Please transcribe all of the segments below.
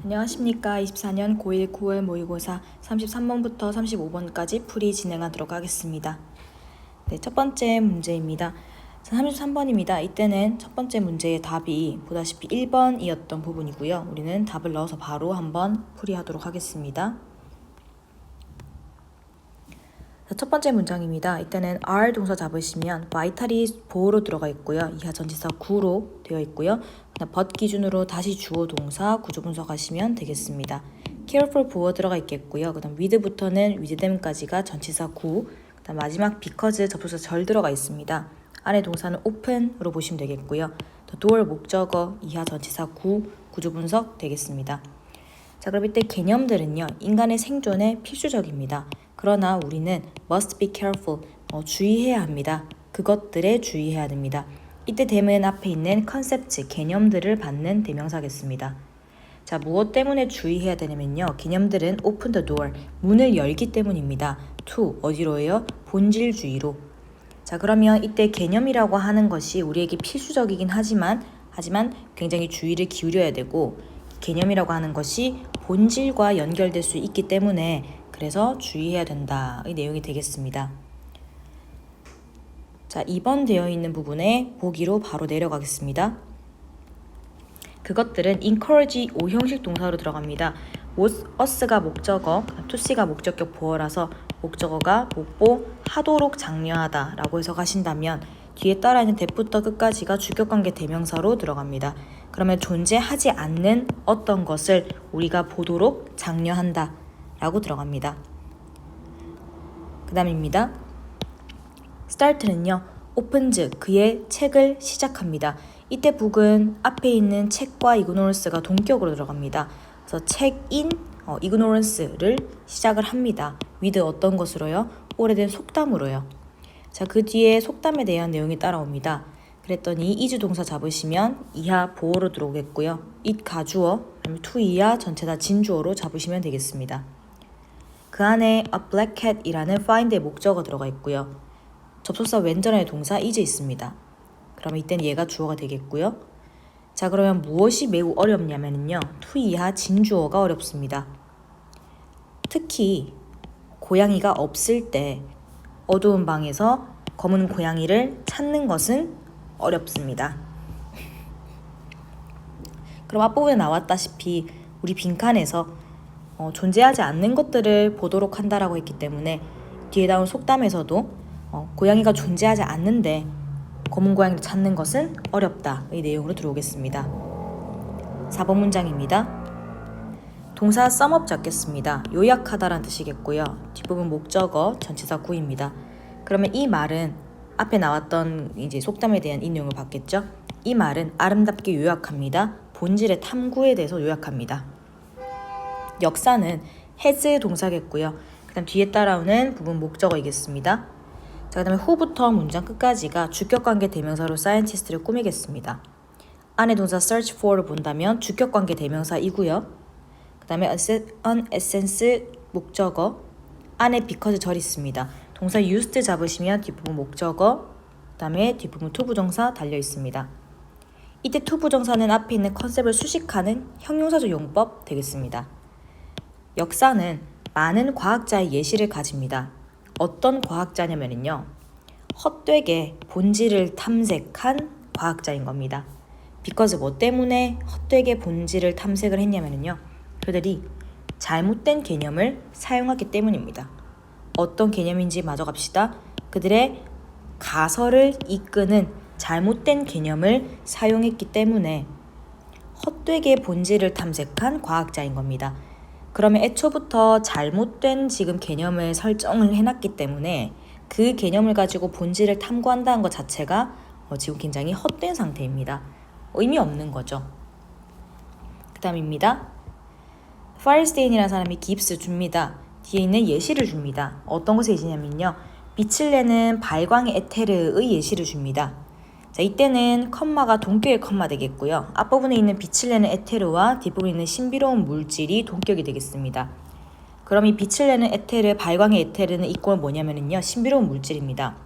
안녕하십니까. 24년 고1, 9월 모의고사 33번부터 35번까지 풀이 진행하도록 하겠습니다. 네, 첫 번째 문제입니다. 33번입니다. 이때는 첫 번째 문제의 답이 보다시피 1번이었던 부분이고요. 우리는 답을 넣어서 바로 한번 풀이하도록 하겠습니다. 첫 번째 문장입니다. 이때는 are 동사 잡으시면 vital이 보호로 들어가 있고요. 이하 전치사 gu로 되어 있고요. but 기준으로 다시 주어 동사 구조 분석하시면 되겠습니다. careful 보호 들어가 있겠고요. 그 다음 with부터는 with them까지가 전치사 구, 그 다음 마지막 because 접속사 절 들어가 있습니다. 안에 동사는 open으로 보시면 되겠고요. door 목적어 이하 전치사 구 구조 분석 되겠습니다. 자, 그럼 이때 개념들은요, 인간의 생존에 필수적입니다. 그러나 우리는 must be careful, 주의해야 합니다. 그것들에 주의해야 됩니다. 이때 대문 앞에 있는 concepts, 개념들을 받는 대명사겠습니다. 자, 무엇 때문에 주의해야 되냐면요, 개념들은 open the door, 문을 열기 때문입니다. to, 어디로요? 본질주의로. 자, 그러면 이때 개념이라고 하는 것이 우리에게 필수적이긴 하지만 굉장히 주의를 기울여야 되고, 개념이라고 하는 것이 본질과 연결될 수 있기 때문에 그래서 주의해야 된다. 이 내용이 되겠습니다. 자, 2번 되어 있는 부분에 보기로 바로 내려가겠습니다. 그것들은 encourage 오형식 동사로 들어갑니다. us가 목적어, to see가 목적격 보어라서 목적어가 목보하도록 장려하다 라고 해석하신다면 뒤에 따라있는 that부터 끝까지가 주격관계 대명사로 들어갑니다. 그러면 존재하지 않는 어떤 것을 우리가 보도록 장려한다 라고 들어갑니다. 그 다음입니다. start는요, opens 그의 책을 시작합니다. 이때 book은 앞에 있는 책과 ignorance가 동격으로 들어갑니다. 그래서 책인 ignorance를 시작을 합니다. with 어떤 것으로요? 오래된 속담으로요. 자, 그 뒤에 속담에 대한 내용이 따라옵니다. 그랬더니 is 동사 잡으시면 이하 보어로 들어오겠고요. it 가주어, to 이하 전체 다 진주어로 잡으시면 되겠습니다. 그 안에 a black cat이라는 find의 목적어 들어가 있고요. 접속사 왼전에 동사 is 있습니다. 그러면 이때는 얘가 주어가 되겠고요. 자, 그러면 무엇이 매우 어렵냐면요, to 이하 진주어가 어렵습니다. 특히 고양이가 없을 때 어두운 방에서 검은 고양이를 찾는 것은 어렵습니다. 그럼 앞부분에 나왔다시피 우리 빈칸에서 존재하지 않는 것들을 보도록 한다라고 했기 때문에 뒤에 나온 속담에서도 고양이가 존재하지 않는데 검은 고양이를 찾는 것은 어렵다 이 내용으로 들어오겠습니다. 4번 문장입니다. 동사 sum up 잡겠습니다. 요약하다라는 뜻이겠고요. 뒷부분 목적어 전치사 구입니다. 그러면 이 말은 앞에 나왔던 이제 속담에 대한 인용을 받겠죠. 이 말은 아름답게 요약합니다. 본질의 탐구에 대해서 요약합니다. 역사는 has 동사겠고요. 그 다음 뒤에 따라오는 부분 목적어이겠습니다. 자, 그 다음에 후부터 문장 끝까지가 주격관계 대명사로 scientist를 꾸미겠습니다. 안에 동사 search for를 본다면 주격관계 대명사이고요. 그 다음에 an essence 목적어, 안에 because 절 있습니다. 동사 used 잡으시면 뒷부분 목적어, 그 다음에 뒷부분 to 부정사 달려 있습니다. 이때 to 부정사는 앞에 있는 컨셉을 수식하는 형용사적 용법 되겠습니다. 역사는 많은 과학자의 예시를 가집니다. 어떤 과학자냐면요, 헛되게 본질을 탐색한 과학자인 겁니다. because 뭐 때문에 헛되게 본질을 탐색을 했냐면요, 그들이 잘못된 개념을 사용하기 때문입니다. 어떤 개념인지 마저 갑시다. 그들의 가설을 이끄는 잘못된 개념을 사용했기 때문에 헛되게 본질을 탐색한 과학자인 겁니다. 그러면 애초부터 잘못된 지금 개념을 설정을 해놨기 때문에 그 개념을 가지고 본질을 탐구한다는 것 자체가 지금 굉장히 헛된 상태입니다. 의미 없는 거죠. 그 다음입니다. 파이어스테인이라는 사람이 깁스 줍니다. 뒤에 있는 예시를 줍니다. 어떤 것의 예시냐면요, 빛을 내는 발광의 에테르의 예시를 줍니다. 자, 이때는 컴마가 동격의 컴마 되겠고요. 앞부분에 있는 빛을 내는 에테르와 뒷부분에 있는 신비로운 물질이 동격이 되겠습니다. 그럼 이 빛을 내는 에테르, 발광의 에테르는 이꼴 뭐냐면요, 신비로운 물질입니다.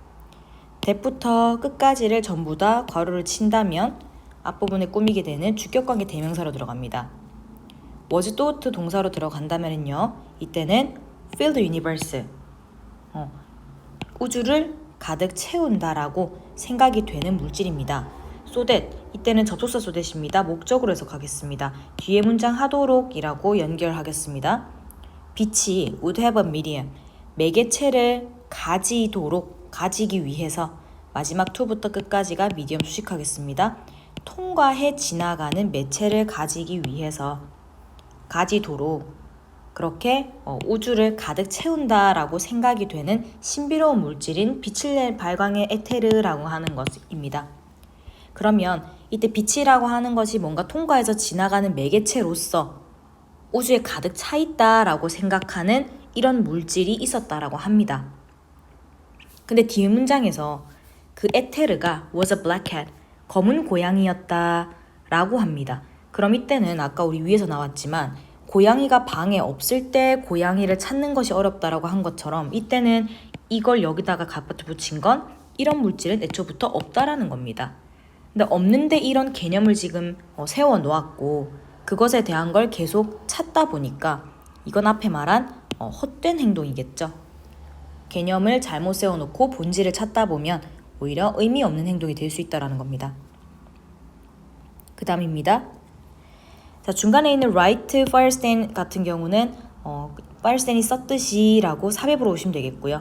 대부터 끝까지를 전부 다 괄호를 친다면 앞부분에 꾸미게 되는 주격관계 대명사로 들어갑니다. was thought 동사로 들어간다면요. 이때는 fill the universe. 우주를 가득 채운다라고 생각이 되는 물질입니다. so that 이때는 접속사 so that입니다. 목적으로 해석하겠습니다. 뒤에 문장 하도록이라고 연결하겠습니다. 빛이 would have a medium. 매개체를 가지기 위해서 마지막 to부터 끝까지가 미디엄 수식하겠습니다. 통과해 지나가는 매체를 가지기 위해서 가지도록 그렇게 우주를 가득 채운다라고 생각이 되는 신비로운 물질인 빛을 발광의 에테르라고 하는 것입니다. 그러면 이때 빛이라고 하는 것이 뭔가 통과해서 지나가는 매개체로서 우주에 가득 차 있다라고 생각하는 이런 물질이 있었다라고 합니다. 근데 뒤에 문장에서 그 에테르가 was a black cat, 검은 고양이였다라고 합니다. 그럼 이때는 아까 우리 위에서 나왔지만 고양이가 방에 없을 때 고양이를 찾는 것이 어렵다라고 한 것처럼 이때는 이걸 여기다가 갖다 붙인 건 이런 물질은 애초부터 없다라는 겁니다. 근데 없는데 이런 개념을 지금 세워 놓았고 그것에 대한 걸 계속 찾다 보니까 이건 앞에 말한 헛된 행동이겠죠. 개념을 잘못 세워놓고 본질을 찾다 보면 오히려 의미 없는 행동이 될 수 있다는 겁니다. 그 다음입니다. 자, 중간에 있는 write Firestein 같은 경우는 Firestein이 썼듯이 라고 삽입으로 오시면 되겠고요.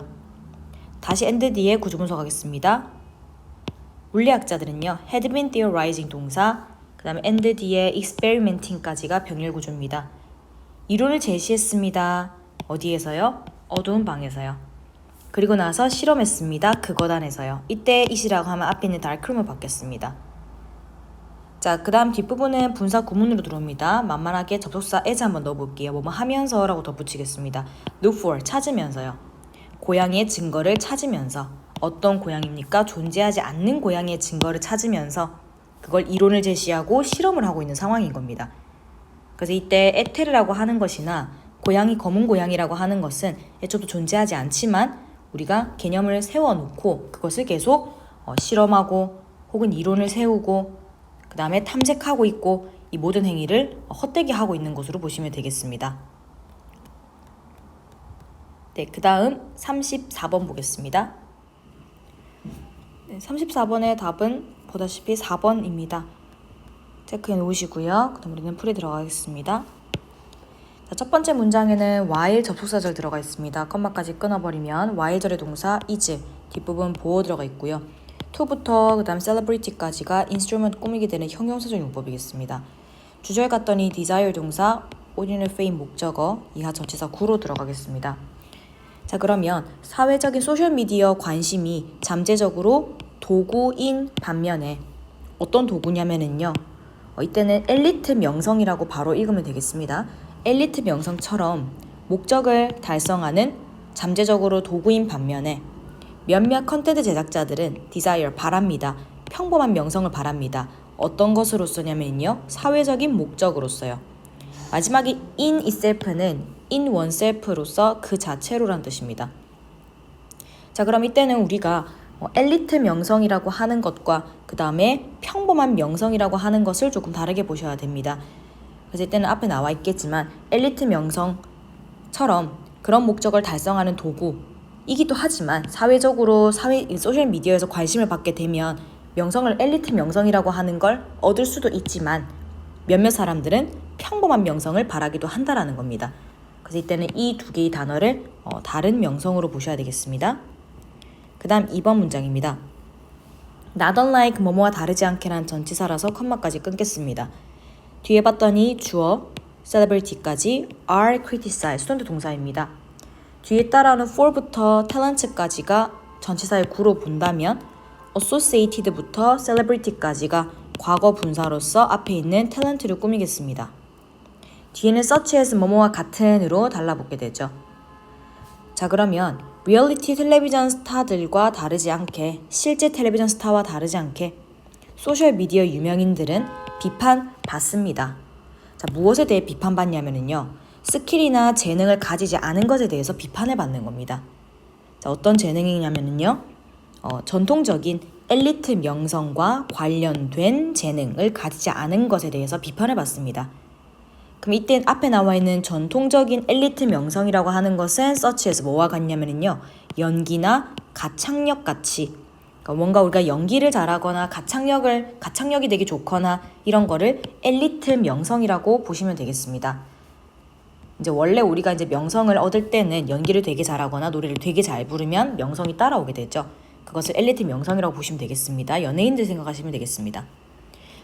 다시 and 뒤에 구조분석 하겠습니다. 물리학자들은요, had been theorizing 동사, 그 다음에 and 뒤에 experimenting까지가 병렬 구조입니다. 이론을 제시했습니다. 어디에서요? 어두운 방에서요. 그리고 나서 실험했습니다. 극거단에서요. 이때 it이라고 하면 앞에 있는 darkroom을 받겠습니다. 자, 그 다음 뒷부분은 분사 구문으로 들어옵니다. 만만하게 접속사 as 한번 넣어볼게요. 뭐뭐 하면서 라고 덧붙이겠습니다. look for, 찾으면서요. 고양이의 증거를 찾으면서. 어떤 고양이입니까? 존재하지 않는 고양이의 증거를 찾으면서 그걸 이론을 제시하고 실험을 하고 있는 상황인 겁니다. 그래서 이때 에테르라고 하는 것이나 고양이, 검은 고양이라고 하는 것은 애초부터 존재하지 않지만 우리가 개념을 세워놓고 그것을 계속 실험하고 혹은 이론을 세우고 그 다음에 탐색하고 있고 이 모든 행위를 헛되게 하고 있는 것으로 보시면 되겠습니다. 네, 그 다음 34번 보겠습니다. 네, 34번의 답은 보다시피 4번입니다. 체크해 놓으시고요. 그럼 우리는 풀이 들어가겠습니다. 자, 첫 번째 문장에는 while 접속사절 들어가 있습니다. 컴마까지 끊어버리면 while절의 동사 is, 뒷부분 보어 들어가 있고요. to부터 그 다음 celebrity까지가 instrument 꾸미게 되는 형용사적 용법이겠습니다. 주절 갔더니 desire 동사, ordinary fame 목적어, 이하 전치사 구로 들어가겠습니다. 자, 그러면 사회적인 소셜미디어 관심이 잠재적으로 도구인 반면에 어떤 도구냐면은요, 이때는 엘리트 명성이라고 바로 읽으면 되겠습니다. 엘리트 명성처럼 목적을 달성하는 잠재적으로 도구인 반면에 몇몇 컨텐츠 제작자들은 desire, 바랍니다. 평범한 명성을 바랍니다. 어떤 것으로서냐면요, 사회적인 목적으로서요. 마지막에 in itself는 in oneself로서 그 자체로란 뜻입니다. 자, 그럼 이때는 우리가 엘리트 명성이라고 하는 것과 그 다음에 평범한 명성이라고 하는 것을 조금 다르게 보셔야 됩니다. 그래서 이때는 앞에 나와 있겠지만 엘리트 명성처럼 그런 목적을 달성하는 도구이기도 하지만 사회적으로 소셜미디어에서 관심을 받게 되면 명성을 엘리트 명성이라고 하는 걸 얻을 수도 있지만 몇몇 사람들은 평범한 명성을 바라기도 한다라는 겁니다. 그래서 이때는 이 두 개의 단어를 다른 명성으로 보셔야 되겠습니다. 그 다음 2번 문장입니다. Not unlike 뭐뭐와 다르지 않게란 전치사라서 컴마까지 끊겠습니다. 뒤에 봤더니 주어, celebrity까지 are criticized, 수동태 동사입니다. 뒤에 따라오는 for부터 talent까지가 전치사의 구로 본다면 associated부터 celebrity까지가 과거 분사로서 앞에 있는 talent를 꾸미겠습니다. 뒤에는 such as 뭐뭐와 같은으로 달라붙게 되죠. 자, 그러면 리얼리티 텔레비전 스타들과 다르지 않게, 실제 텔레비전 스타와 다르지 않게 소셜미디어 유명인들은 비판받습니다. 자, 무엇에 대해 비판받냐면요, 스킬이나 재능을 가지지 않은 것에 대해서 비판을 받는 겁니다. 자, 어떤 재능이냐면요, 전통적인 엘리트 명성과 관련된 재능을 가지지 않은 것에 대해서 비판을 받습니다. 그럼 이때 앞에 나와 있는 전통적인 엘리트 명성이라고 하는 것은 서치에서 뭐와 같냐면요. 연기나 가창력 같이, 그러니까 뭔가 우리가 연기를 잘하거나 가창력이 되게 좋거나 이런 거를 엘리트 명성이라고 보시면 되겠습니다. 이제 원래 우리가 이제 명성을 얻을 때는 연기를 되게 잘하거나 노래를 되게 잘 부르면 명성이 따라오게 되죠. 그것을 엘리트 명성이라고 보시면 되겠습니다. 연예인들 생각하시면 되겠습니다.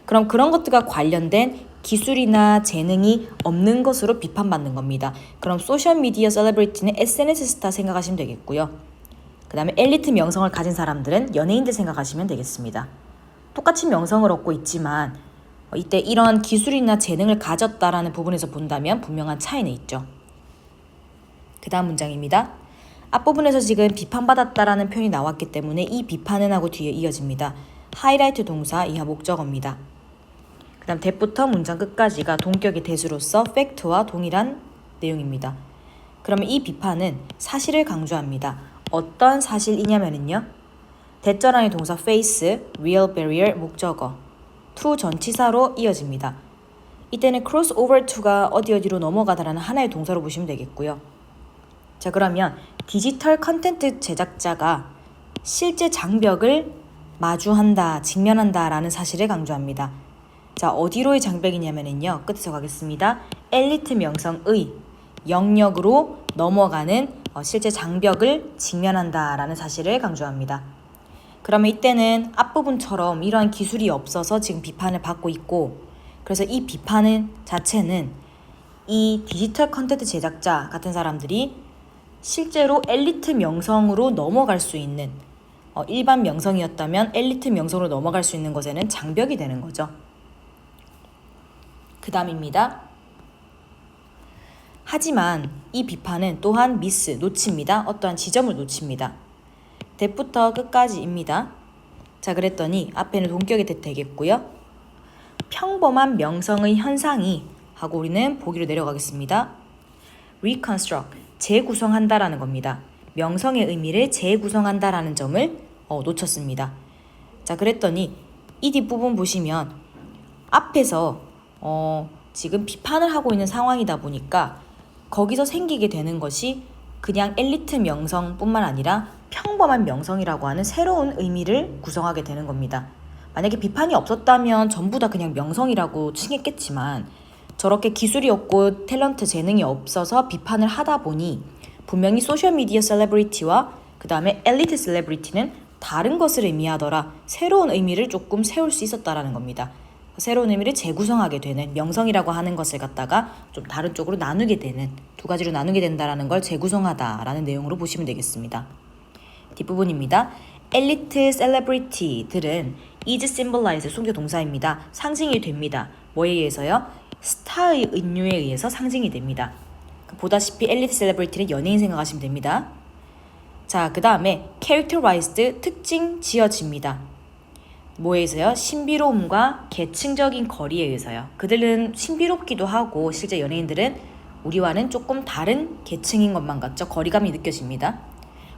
그럼 그런 것들과 관련된 기술이나 재능이 없는 것으로 비판받는 겁니다. 그럼 소셜미디어 셀러브리티는 SNS 스타 생각하시면 되겠고요. 그 다음에 엘리트 명성을 가진 사람들은 연예인들 생각하시면 되겠습니다. 똑같이 명성을 얻고 있지만 이때 이런 기술이나 재능을 가졌다라는 부분에서 본다면 분명한 차이는 있죠. 그 다음 문장입니다. 앞부분에서 지금 비판받았다라는 표현이 나왔기 때문에 이 비판은 하고 뒤에 이어집니다. 하이라이트 동사 이하 목적어입니다. 그 다음 대부터 문장 끝까지가 동격의 대수로서 팩트와 동일한 내용입니다. 그러면 이 비판은 사실을 강조합니다. 어떤 사실이냐면요. 대절안의 동사 face, real barrier, 목적어, to 전치사로 이어집니다. 이때는 cross over to가 어디로 넘어가다라는 하나의 동사로 보시면 되겠고요. 자, 그러면 디지털 컨텐츠 제작자가 실제 장벽을 마주한다, 직면한다 라는 사실을 강조합니다. 자, 어디로의 장벽이냐면요. 끝에서 가겠습니다. 엘리트 명성의 영역으로 넘어가는 실제 장벽을 직면한다 라는 사실을 강조합니다. 그러면 이때는 앞부분처럼 이러한 기술이 없어서 지금 비판을 받고 있고, 그래서 이 비판 자체는 이 디지털 컨텐츠 제작자 같은 사람들이 실제로 엘리트 명성으로 넘어갈 수 있는, 일반 명성이었다면 엘리트 명성으로 넘어갈 수 있는 것에는 장벽이 되는 거죠. 그 다음입니다. 하지만 이 비판은 또한 놓칩니다. 어떠한 지점을 놓칩니다. 대부터 끝까지입니다. 자, 그랬더니 앞에는 동격의 대 되겠고요. 평범한 명성의 현상이 하고 우리는 보기로 내려가겠습니다. reconstruct, 재구성한다라는 겁니다. 명성의 의미를 재구성한다라는 점을 놓쳤습니다. 자, 그랬더니 이 뒷부분 보시면 앞에서 지금 비판을 하고 있는 상황이다 보니까 거기서 생기게 되는 것이 그냥 엘리트 명성뿐만 아니라 평범한 명성이라고 하는 새로운 의미를 구성하게 되는 겁니다. 만약에 비판이 없었다면 전부 다 그냥 명성이라고 칭했겠지만 저렇게 기술이 없고 탤런트 재능이 없어서 비판을 하다 보니 분명히 소셜미디어 셀러브리티와 그 다음에 엘리트 셀러브리티는 다른 것을 의미하더라, 새로운 의미를 조금 세울 수 있었다라는 겁니다. 새로운 의미를 재구성하게 되는, 명성이라고 하는 것을 갖다가 좀 다른 쪽으로 나누게 되는, 두 가지로 나누게 된다라는 걸 재구성하다라는 내용으로 보시면 되겠습니다. 뒷부분입니다. 엘리트 셀러브리티들은 is symbolize, 순교 동사입니다. 상징이 됩니다. 뭐에 의해서요? 스타의 은유에 의해서 상징이 됩니다. 보다시피 엘리트 셀러브리티는 연예인 생각하시면 됩니다. 자, 그 다음에 characterized, 특징 지어집니다. 뭐에 의해서요? 신비로움과 계층적인 거리에 의해서요. 그들은 신비롭기도 하고 실제 연예인들은 우리와는 조금 다른 계층인 것만 같죠. 거리감이 느껴집니다.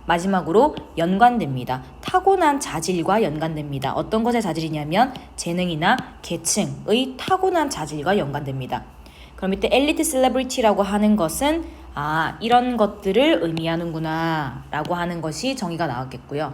마지막으로 연관됩니다. 타고난 자질과 연관됩니다. 어떤 것의 자질이냐면 재능이나 계층의 타고난 자질과 연관됩니다. 그럼 이때 엘리트 셀러브리티라고 하는 것은 이런 것들을 의미하는구나 라고 하는 것이 정의가 나왔겠고요.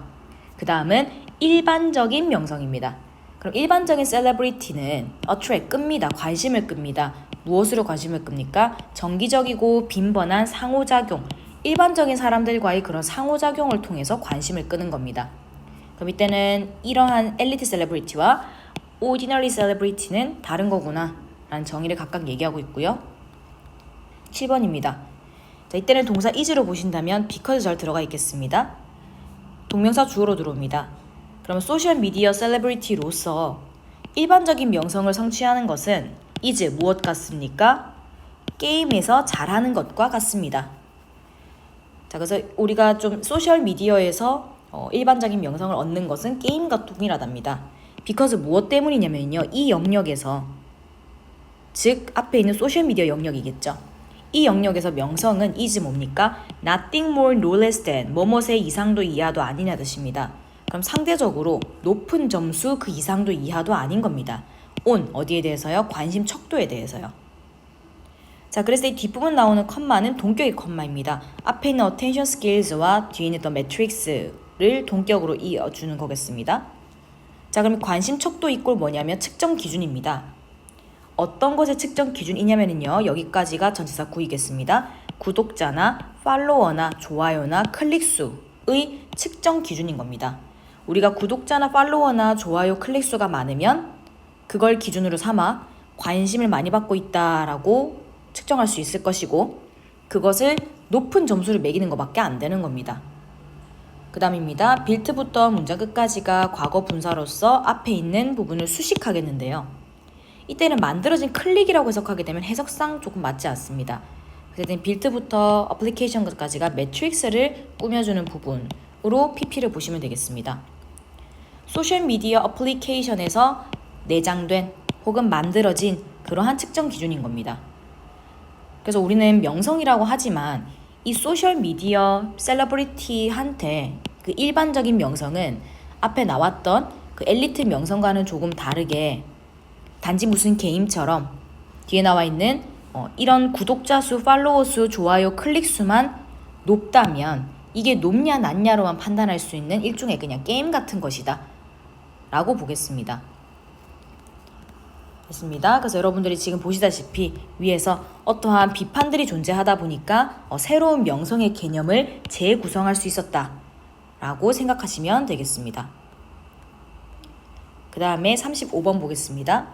그 다음은 일반적인 명성입니다. 그럼 일반적인 셀러브리티는 attract, 끕니다. 관심을 끕니다. 무엇으로 관심을 끕니까? 정기적이고 빈번한 상호작용, 일반적인 사람들과의 그런 상호작용을 통해서 관심을 끄는 겁니다. 그럼 이때는 이러한 엘리트 셀러브리티와 ordinary 셀러브리티는 다른 거구나 라는 정의를 각각 얘기하고 있고요. 7번입니다. 자, 이때는 동사 is로 보신다면 because 잘 들어가 있겠습니다. 동명사 주어로 들어옵니다. 그럼 소셜미디어 셀러브리티로서 일반적인 명성을 성취하는 것은 is 무엇 같습니까? 게임에서 잘하는 것과 같습니다. 자, 그래서 우리가 좀 소셜미디어에서 일반적인 명성을 얻는 것은 게임과 동일하답니다. because 무엇 때문이냐면요. 이 영역에서, 즉 앞에 있는 소셜미디어 영역이겠죠. 이 영역에서 명성은 is 뭡니까? Nothing more no less than, 뭐뭇의 이상도 이하도 아니냐 뜻입니다. 그럼 상대적으로 높은 점수 그 이상도 이하도 아닌 겁니다. on 어디에 대해서요? 관심 척도에 대해서요. 자, 그래서 이 뒷부분 나오는 컴마는 동격의 컴마입니다. 앞에 있는 attention skills와 뒤에 있는 matrix를 동격으로 이어주는 거겠습니다. 자, 그럼 관심 척도 이꼴 뭐냐면 측정 기준입니다. 어떤 것의 측정 기준이냐면요, 여기까지가 전치사 구이겠습니다. 구독자나 팔로워나 좋아요나 클릭수의 측정 기준인 겁니다. 우리가 구독자나 팔로워나 좋아요 클릭수가 많으면 그걸 기준으로 삼아 관심을 많이 받고 있다라고 측정할 수 있을 것이고, 그것을 높은 점수를 매기는 것밖에 안 되는 겁니다. 그 다음입니다. 빌트부터 문장 끝까지가 과거 분사로서 앞에 있는 부분을 수식하겠는데요. 이때는 만들어진 클릭이라고 해석하게 되면 해석상 조금 맞지 않습니다. 그래서 빌트부터 어플리케이션까지가 매트릭스를 꾸며주는 부분으로 PP를 보시면 되겠습니다. 소셜미디어 어플리케이션에서 내장된 혹은 만들어진 그러한 측정 기준인 겁니다. 그래서 우리는 명성이라고 하지만 이 소셜미디어 셀러브리티한테 그 일반적인 명성은 앞에 나왔던 그 엘리트 명성과는 조금 다르게 단지 무슨 게임처럼 뒤에 나와 있는 이런 구독자 수, 팔로워 수, 좋아요, 클릭 수만 높다면 이게 높냐 낮냐로만 판단할 수 있는 일종의 그냥 게임 같은 것이다 라고 보겠습니다. 됐습니다. 그래서 여러분들이 지금 보시다시피 위에서 어떠한 비판들이 존재하다 보니까 새로운 명성의 개념을 재구성할 수 있었다 라고 생각하시면 되겠습니다. 그 다음에 35번 보겠습니다.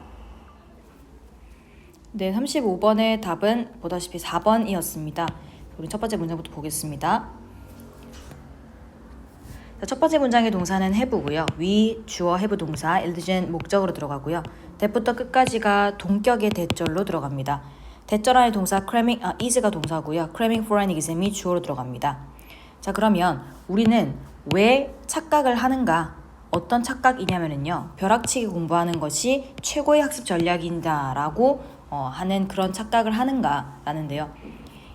네, 35번의 답은 보다시피 4번이었습니다. 우리 첫 번째 문장부터 보겠습니다. 첫 번째 문장의 동사는 have고요. 위, 주어, have 동사, 일드젠 목적으로 들어가고요. 대부터 끝까지가 동격의 대절로 들어갑니다. 대절 안의 동사 is가 동사고요. cramming for an exam이 주어로 들어갑니다. 자, 그러면 우리는 왜 착각을 하는가? 어떤 착각이냐면요, 벼락치기 공부하는 것이 최고의 학습 전략인다 라고 하는 그런 착각을 하는가 라는데요.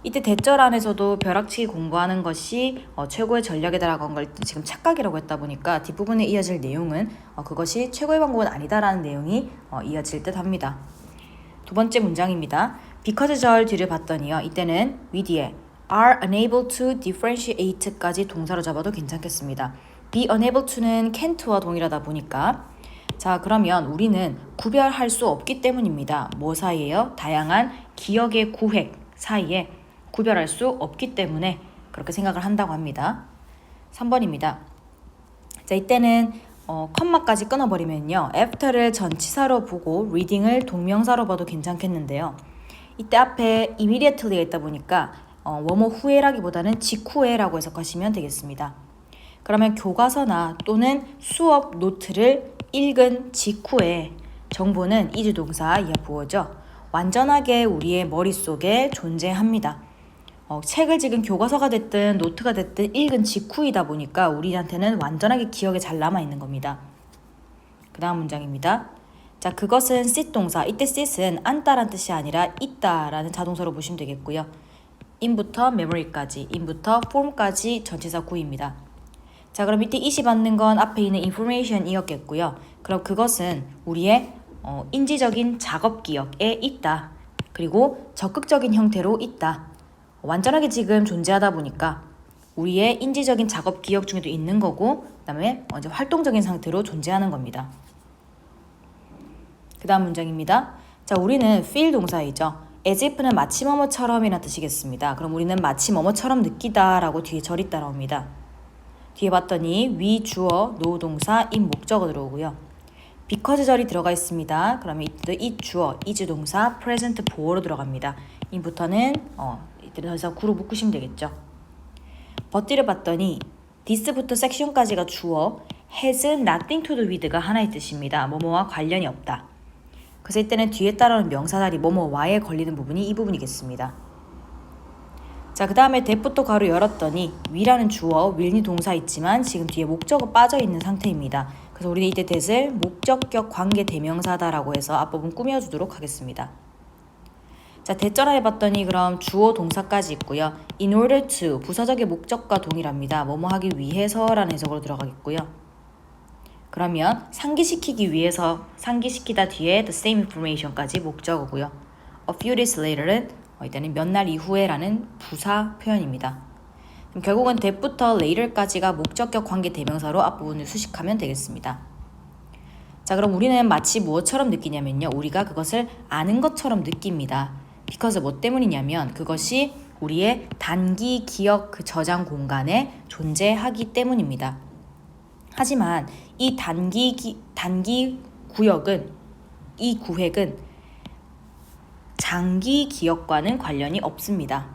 이때 대절 안에서도 벼락치기 공부하는 것이 최고의 전략이다라고 한 걸 지금 착각이라고 했다 보니까 뒷부분에 이어질 내용은 그것이 최고의 방법은 아니다라는 내용이 이어질 듯 합니다. 두 번째 문장입니다. because 절 뒤를 봤더니요, 이때는 위 뒤에 are unable to differentiate까지 동사로 잡아도 괜찮겠습니다. be unable to는 can't와 동일하다 보니까, 자, 그러면 우리는 구별할 수 없기 때문입니다. 뭐 사이에요? 다양한 기억의 구획 사이에 구별할 수 없기 때문에 그렇게 생각을 한다고 합니다. 3번입니다. 자, 이때는 컴마까지 끊어버리면요, after를 전치사로 보고 reading을 동명사로 봐도 괜찮겠는데요. 이때 앞에 immediately가 있다 보니까 뭐뭐 후에라기보다는 직후에라고 해석하시면 되겠습니다. 그러면 교과서나 또는 수업 노트를 읽은 직후에 정보는 is 동사 이하 부호죠. 완전하게 우리의 머릿속에 존재합니다. 책을 지금 교과서가 됐든 노트가 됐든 읽은 직후이다 보니까 우리한테는 완전하게 기억에 잘 남아있는 겁니다. 그 다음 문장입니다. 자, 그것은 sit 동사, 이때 sit은 앉다라는 뜻이 아니라 있다라는 자동사로 보시면 되겠고요. in부터 memory까지, in부터 form까지 전치사 구입니다. 자, 그럼 이때 it이 받는 건 앞에 있는 information이었겠고요. 그럼 그것은 우리의 인지적인 작업 기억에 있다. 그리고 적극적인 형태로 있다. 완전하게 지금 존재하다 보니까 우리의 인지적인 작업 기억 중에도 있는 거고, 그 다음에 이제 활동적인 상태로 존재하는 겁니다. 그 다음 문장입니다. 자, 우리는 feel 동사이죠. as if는 마치 뭐뭐처럼이라는 뜻이겠습니다. 그럼 우리는 마치 뭐뭐처럼 느끼다 라고 뒤에 절이 따라옵니다. 뒤에 봤더니 위 주어, 노 동사, in 목적어 들어오고요. because 절이 들어가 있습니다. 그러면 이때도 it 주어, is 동사, present 보어로 들어갑니다. in부터는 이때는 더 이상 구로 묶으시면 되겠죠. but를 봤더니 this부터 section까지가 주어, has nothing to do with가 하나의 뜻입니다. 뭐뭐와 관련이 없다. 그래서 이때는 뒤에 따르는 명사다리 뭐뭐와에 걸리는 부분이 이 부분이겠습니다. 자, 그 다음에 that부터 가로 열었더니 위라는 주어, will이 동사 있지만 지금 뒤에 목적어 빠져있는 상태입니다. 그래서 우리는 이때 that을 목적격 관계 대명사다라고 해서 앞부분 꾸며주도록 하겠습니다. 자, 대절하 해봤더니 그럼 주어 동사까지 있고요. in order to 부사적의 목적과 동일합니다. 뭐뭐 하기 위해서라는 해석으로 들어가겠고요. 그러면 상기시키기 위해서, 상기시키다 뒤에 the same information까지 목적어고요. A few days later는 이때는 몇 날 이후에라는 부사 표현입니다. 그럼 결국은 that부터 later까지가 목적격 관계 대명사로 앞부분을 수식하면 되겠습니다. 자, 그럼 우리는 마치 무엇처럼 느끼냐면요. 우리가 그것을 아는 것처럼 느낍니다. because 뭐 때문이냐면 그것이 우리의 단기 기억 그 저장 공간에 존재하기 때문입니다. 하지만 이 단기 구역은 이 구획은 장기 기억과는 관련이 없습니다.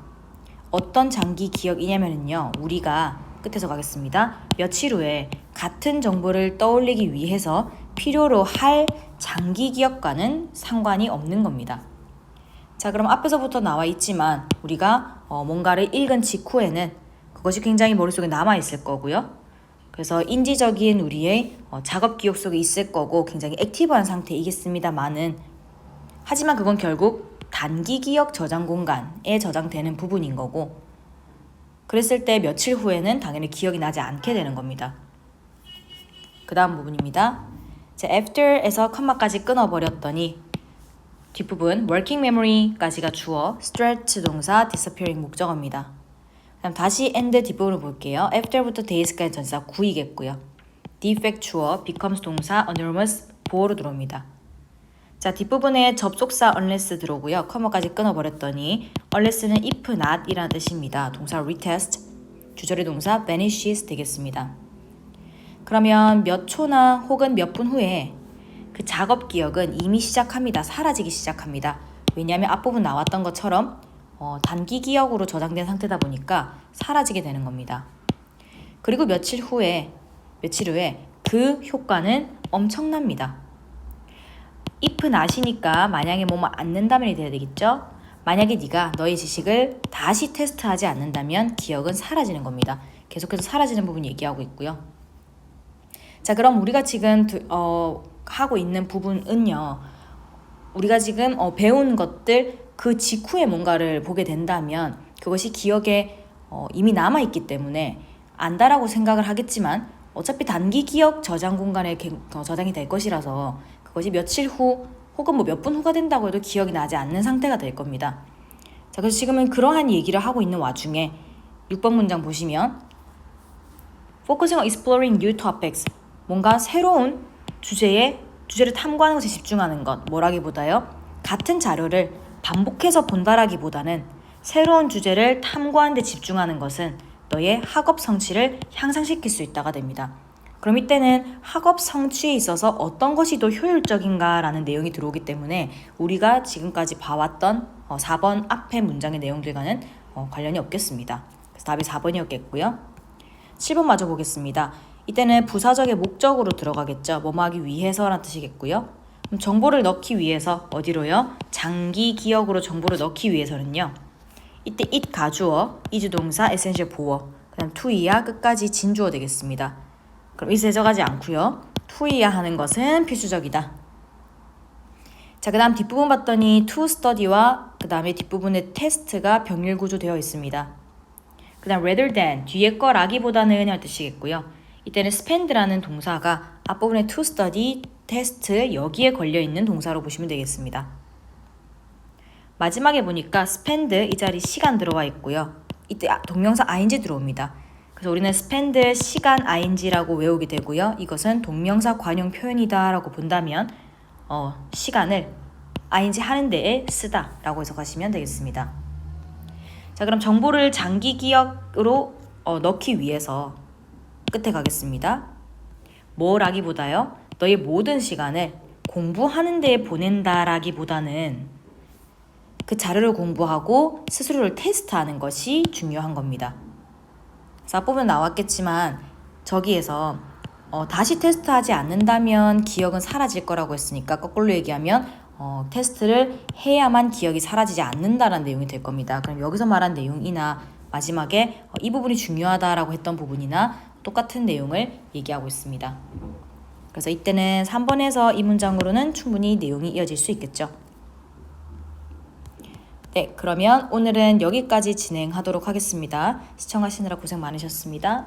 어떤 장기 기억이냐면요. 우리가 끝에서 가겠습니다. 며칠 후에 같은 정보를 떠올리기 위해서 필요로 할 장기 기억과는 상관이 없는 겁니다. 자, 그럼 앞에서부터 나와 있지만 우리가 뭔가를 읽은 직후에는 그것이 굉장히 머릿속에 남아 있을 거고요. 그래서 인지적인 우리의 작업 기억 속에 있을 거고 굉장히 액티브한 상태이겠습니다만은 하지만 그건 결국 단기 기억 저장 공간에 저장되는 부분인 거고 그랬을 때 며칠 후에는 당연히 기억이 나지 않게 되는 겁니다. 그 다음 부분입니다. after에서 컴마까지 끊어버렸더니 뒷부분 working memory까지가 주어, stretch 동사, disappearing 목적어입니다. 그럼 다시 end 뒷부분을 볼게요. after부터 days까지 전치사 구이겠고요. defect 주어, becomes 동사, enormous 보어로 들어옵니다. 자, 뒷부분에 접속사 unless 들어오고요. 컴마까지 끊어버렸더니 unless는 if not 이라는 뜻입니다. 동사 retest, 주절의 동사 vanishes 되겠습니다. 그러면 몇 초나 혹은 몇 분 후에 그 작업 기억은 이미 시작합니다. 사라지기 시작합니다. 왜냐하면 앞부분 나왔던 것처럼 단기 기억으로 저장된 상태다 보니까 사라지게 되는 겁니다. 그리고 며칠 후에 그 효과는 엄청납니다. if not이니까 만약에 뭐뭐 않는다면이 돼야 되겠죠? 만약에 네가 너의 지식을 다시 테스트하지 않는다면 기억은 사라지는 겁니다. 계속해서 사라지는 부분 얘기하고 있고요. 자, 그럼 우리가 지금 하고 있는 부분은요. 우리가 지금 배운 것들 그 직후에 뭔가를 보게 된다면 그것이 기억에 이미 남아있기 때문에 안다라고 생각을 하겠지만 어차피 단기 기억 저장 공간에 저장이 될 것이라서 그것이 며칠 후 혹은 뭐 몇 분 후가 된다고 해도 기억이 나지 않는 상태가 될 겁니다. 자, 그래서 지금은 그러한 얘기를 하고 있는 와중에 6번 문장 보시면 Focusing on exploring new topics 뭔가 새로운 주제를 탐구하는 것에 집중하는 것 뭐라기보다요. 같은 자료를 반복해서 본다라기보다는 새로운 주제를 탐구하는 데 집중하는 것은 너의 학업 성취를 향상시킬 수 있다가 됩니다. 그럼 이때는 학업 성취에 있어서 어떤 것이 더 효율적인가라는 내용이 들어오기 때문에 우리가 지금까지 봐왔던 4번 앞의 문장의 내용들과는 관련이 없겠습니다. 그래서 답이 4번이었겠고요. 7번 마저 보겠습니다. 이때는 부사적의 목적으로 들어가겠죠. 뭐뭐 하기 위해서라는 뜻이겠고요. 그럼 정보를 넣기 위해서 어디로요? 장기 기억으로 정보를 넣기 위해서는요. 이때 it 가주어, is 동사, essential 보어, 그 다음 to이야 끝까지 진주어 되겠습니다. 그럼 it에 들어가지 않고요. to이야 하는 것은 필수적이다. 자, 그 다음 뒷부분 봤더니 to study와 그 다음에 뒷부분에 test가 병렬 구조되어 있습니다. 그 다음 rather than, 뒤에 거라기보다는 할 뜻이겠고요. 이때는 spend라는 동사가 앞부분에 to study, test 여기에 걸려있는 동사로 보시면 되겠습니다. 마지막에 보니까 spend 이 자리 시간 들어와 있고요. 이때 동명사 ing 들어옵니다. 그래서 우리는 spend 시간 ing라고 외우게 되고요. 이것은 동명사 관용 표현이다 라고 본다면 시간을 ing 하는 데에 쓰다 라고 해석하시면 되겠습니다. 자, 그럼 정보를 장기 기억으로 넣기 위해서 끝에 가겠습니다. 뭐라기보다요. 너의 모든 시간을 공부하는 데에 보낸다라기보다는 그 자료를 공부하고 스스로를 테스트하는 것이 중요한 겁니다. 그래서 앞부분 나왔겠지만 저기에서 다시 테스트하지 않는다면 기억은 사라질 거라고 했으니까 거꾸로 얘기하면 테스트를 해야만 기억이 사라지지 않는다라는 내용이 될 겁니다. 그럼 여기서 말한 내용이나 마지막에 이 부분이 중요하다라고 했던 부분이나 똑같은 내용을 얘기하고 있습니다. 그래서 이때는 3번에서 이 문장으로는 충분히 내용이 이어질 수 있겠죠. 네, 그러면 오늘은 여기까지 진행하도록 하겠습니다. 시청하시느라 고생 많으셨습니다.